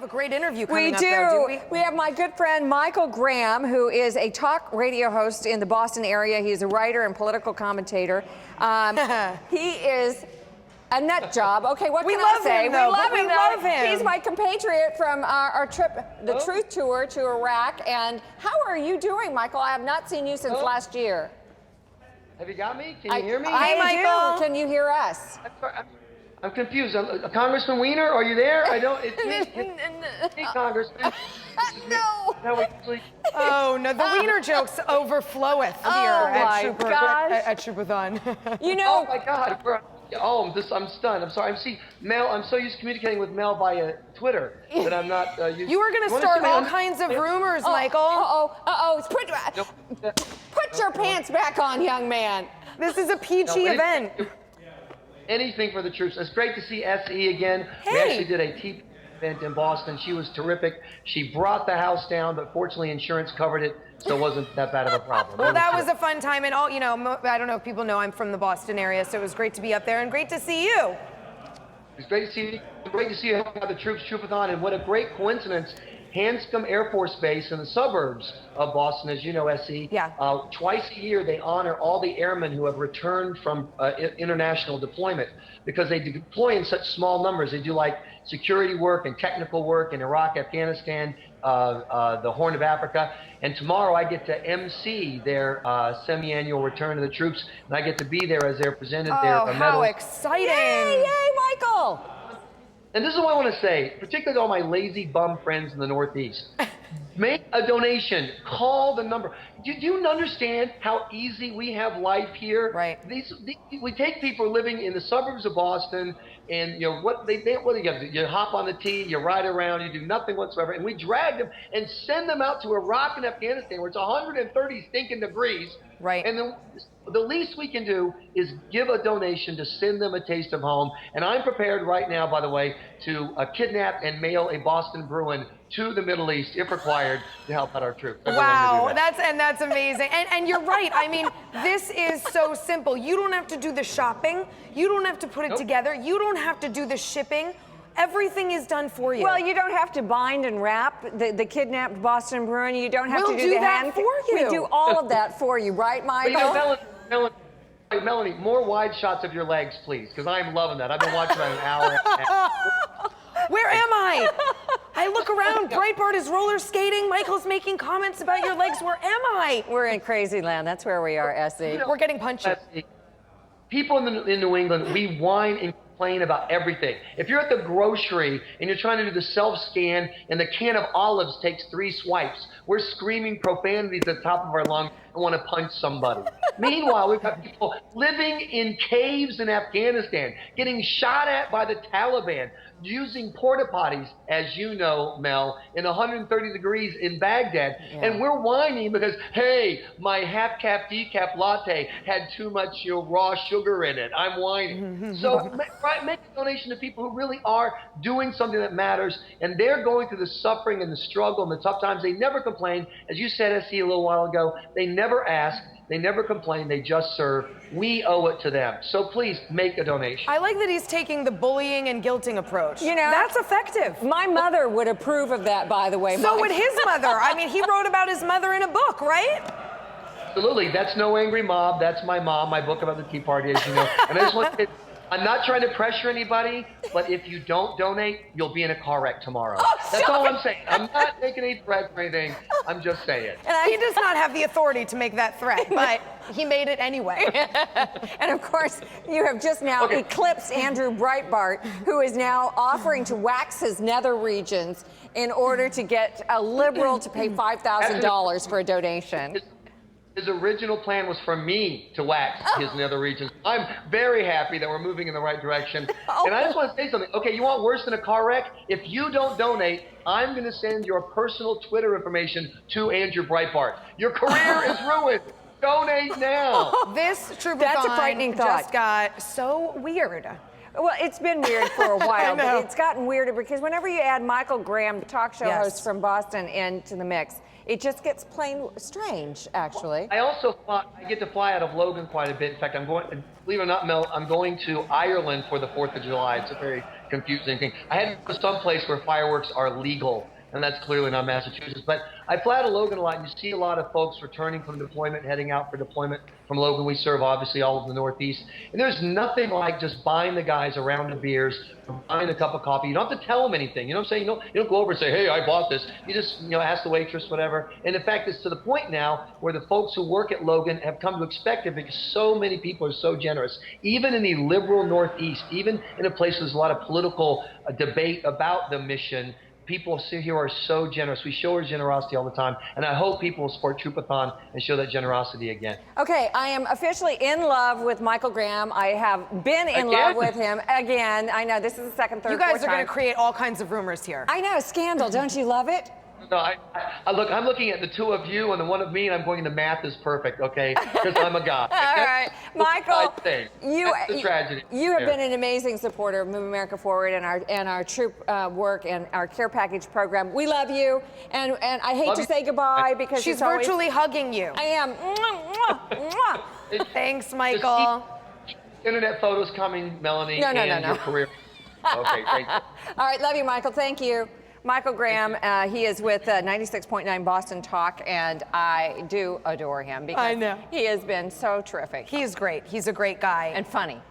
have a great interview coming up, We do. though, do we? We have my good friend Michael Graham, who is a talk radio host in the Boston area. He's a writer and political commentator. He is a nut job. Okay, what can I say? We love him, We though. love him. He's my compatriot from our trip, the Truth Tour to Iraq. And how are you doing, Michael? I have not seen you since last year. Have you got me? Can you hear me? Hey, Michael. Can you hear us? I'm confused. Congressman Weiner, are you there? I don't. It's me. It's me, Congressman. No. Oh no, the Wiener jokes overfloweth here at Troopathon. You know. Oh my God. I'm stunned. I'm sorry. I'm so used to communicating with Mel via Twitter that I'm not used. You were going to start all kinds of rumors, Michael. Put your pants back on, young man. This is a PG event. Anything for the troops. It's great to see SE again. Hey. We actually did a tea event in Boston. She was terrific. She brought the house down, but fortunately insurance covered it, so it wasn't that bad of a problem. Well, that was a fun time, and I don't know if people know I'm from the Boston area, so it was great to be up there and great to see you. It's great to see you. Great to see you helping out the troops Troopathon, and what a great coincidence. Hanscom Air Force Base in the suburbs of Boston, as you know, SE. Yeah. Twice a year, they honor all the airmen who have returned from international deployment because they deploy in such small numbers. They do like security work and technical work in Iraq, Afghanistan, the Horn of Africa. And tomorrow I get to MC their semi-annual return of the troops, and I get to be there as they're presented their medals. How exciting! Yay, Michael! And this is what I want to say, particularly to all my lazy bum friends in the Northeast. Make a donation. Call the number. Do you understand how easy we have life here? Right. We take people living in the suburbs of Boston, and what do you hop on the T, you ride around, you do nothing whatsoever, and we drag them and send them out to Iraq and Afghanistan where it's 130 stinking degrees. Right. And the least we can do is give a donation to send them a taste of home. And I'm prepared right now, by the way, to kidnap and mail a Boston Bruin to the Middle East, if required, to help out our troops. Wow, that's amazing. And you're right. I mean, this is so simple. You don't have to do the shopping. You don't have to put it together. You don't have to do the shipping. Everything is done for you. Well, you don't have to bind and wrap the kidnapped Boston Bruin. You don't have to do the that for you. We do all of that for you, right, Michael? But Melanie, more wide shots of your legs, please, because I'm loving that. I've been watching that an hour. Where am I? I look around. Breitbart is roller skating. Michael's making comments about your legs. Where am I? We're in crazy land. That's where we are, S.E. We're getting punchy. People in New England, we whine and complain about everything. If you're at the grocery and you're trying to do the self-scan and the can of olives takes 3 swipes, we're screaming profanities at the top of our lungs and want to punch somebody. Meanwhile, we've got people living in caves in Afghanistan, getting shot at by the Taliban, using porta potties, as you know, Mel, in 130 degrees in Baghdad. Yeah. And we're whining because, hey, my half-cap decaf latte had too much raw sugar in it. I'm whining. So make a donation to people who really are doing something that matters, and they're going through the suffering and the struggle and the tough times. They never complain. As you said, S.E., a little while ago, they never ask. They never complain. They just serve. We owe it to them. So please make a donation. I like that he's taking the bullying and guilting approach. That's effective. My mother would approve of that, by the way. So would his mother. I mean, he wrote about his mother in a book, right? Absolutely. That's No Angry Mob. That's my mom, my book about the Tea Party, as you know. And I just want to I'm not trying to pressure anybody, but if you don't donate, you'll be in a car wreck tomorrow. That's all I'm saying. I'm not making any threats or anything. I'm just saying. He does not have the authority to make that threat, but he made it anyway. And of course, you have just now eclipsed Andrew Breitbart, who is now offering to wax his nether regions in order to get a liberal to pay $5,000 for a donation. His original plan was for me to wax his nether regions. I'm very happy that we're moving in the right direction. And I just want to say something. Okay, you want worse than a car wreck? If you don't donate, I'm going to send your personal Twitter information to Andrew Breitbart. Your career is ruined. Donate now. This Troopathon That's a frightening thought. just got so weird. Well, it's been weird for a while, know. but it's gotten weirder because whenever you add Michael Graham, the talk show Yes. host from Boston, into the mix, it just gets plain strange, actually. I also I get to fly out of Logan quite a bit. In fact, I'm going, believe it or not, Mel, I'm going to Ireland for the 4th of July. It's a very confusing thing. I had to go to some place where fireworks are legal, and that's clearly not Massachusetts. But I fly out of Logan a lot, and you see a lot of folks returning from deployment, heading out for deployment from Logan. We serve, obviously, all of the Northeast. And there's nothing like just buying the guys a round of beers, or buying a cup of coffee. You don't have to tell them anything. You know what I'm saying? You don't go over and say, hey, I bought this. You just, ask the waitress, whatever. And in fact, it's to the point now where the folks who work at Logan have come to expect it because so many people are so generous. Even in the liberal Northeast, even in a place where there's a lot of political debate about the mission, people here are so generous. We show our generosity all the time, and I hope people will support Troopathon and show that generosity again. Okay, I am officially in love with Michael Graham. I have been in love with him again. I know this is the second, third, You guys fourth are going time. to create all kinds of rumors here. I know, scandal. Don't you love it? No, I'm looking at the two of you and the one of me, and I'm going, the math is perfect, okay? Because I'm a guy. All right, Michael, That's the tragedy. You have been an amazing supporter of Move America Forward and our troop work and our care package program. We love you, and I hate to say goodbye because She's it's always, virtually hugging you. I am. Mwah, mwah, mwah. Thanks, Michael. Internet photos coming, Melanie, No. your career. Okay, thank you. All right, love you, Michael. Thank you. Michael Graham, he is with 96.9 Boston Talk, and I do adore him because I know. he has been so terrific. He's great. He's a great guy. And funny.